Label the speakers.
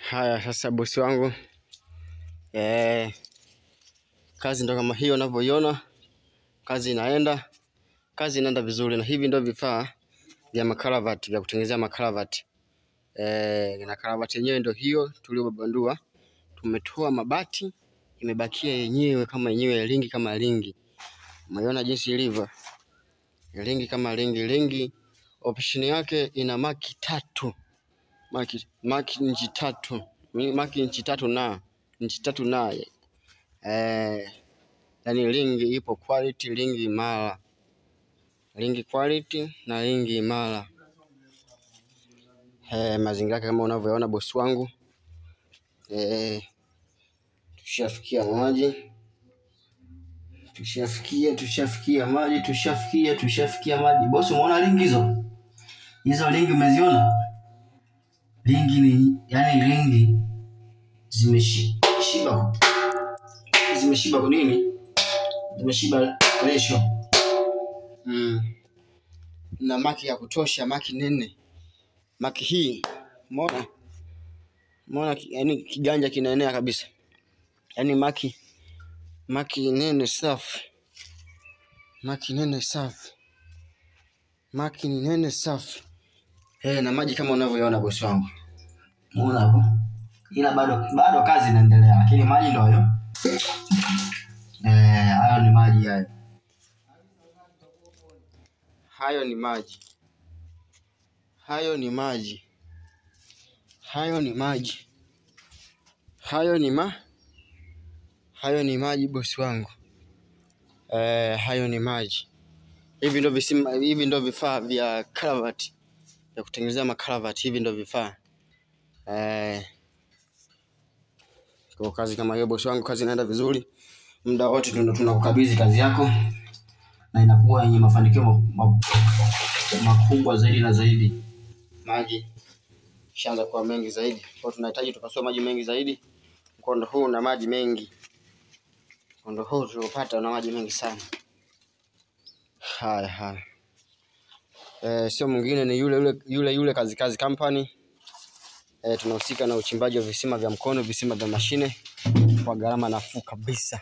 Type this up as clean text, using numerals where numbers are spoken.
Speaker 1: Haya sasa bosi wangu, kazi ndo kama hiyo unavyoiona. Kazi inaenda vizuri, na hivi ndio vifaa vya makaravati, vya kutengenezea makaravati. Na karavati yenyewe ndio hiyo tuliyobandua. Tumetoa mabati, imebakia yenyewe kama yenyewe, ringi kama ringi. Umeona jinsi ilivyo? Ringi kama ringi. Option yake ina maki 3. Maki inchi 3. Maki inchi 3 na yani ringi ipo quality, ringi imara, ringi quality na ringi imara. Mazingira yake kama unavyoona bosi wangu. Tushafikia maji, tushafikia maji. Bosi, umeona ringi hizo ringi umeziona? Ringi ni yani ringi zimeshiba kwa nini? Zimeshiba ratio. Na maki ya kutosha, maki nene. Maki hii, umeona yani kiganja kinaenea kabisa. Yani maki nene safi. Maki ni nene safi. Na maji kama unavyoona bosi wangu. Unaona hapo? Ila bado kazi inaendelea, lakini maji ndio hayo. Hayo ni maji hayo. Hayo ni maji. Hayo ni maji bosi wangu. Hayo ni maji. Hivi ndio vifaa vya karavati, ya kutengenezea makaravati. Hivi ndio vifaa. Kwa kazi kama hiyo bosi wangu, kazi inaenda vizuri. Muda wote tunakukabidhi kazi yako, na inakuwa yenye mafanikio makubwa zaidi na zaidi. Maji shaanza kuwa mengi zaidi, kwa tunahitaji tukasua maji mengi zaidi. Mkondo huu na maji mengi. Mkondo huu tuliopata na maji mengi sana. Haya. Sio mwingine ni yule kazi company. Tunahusika na uchimbaji wa visima vya mkono, visima vya mashine kwa gharama nafuu kabisa.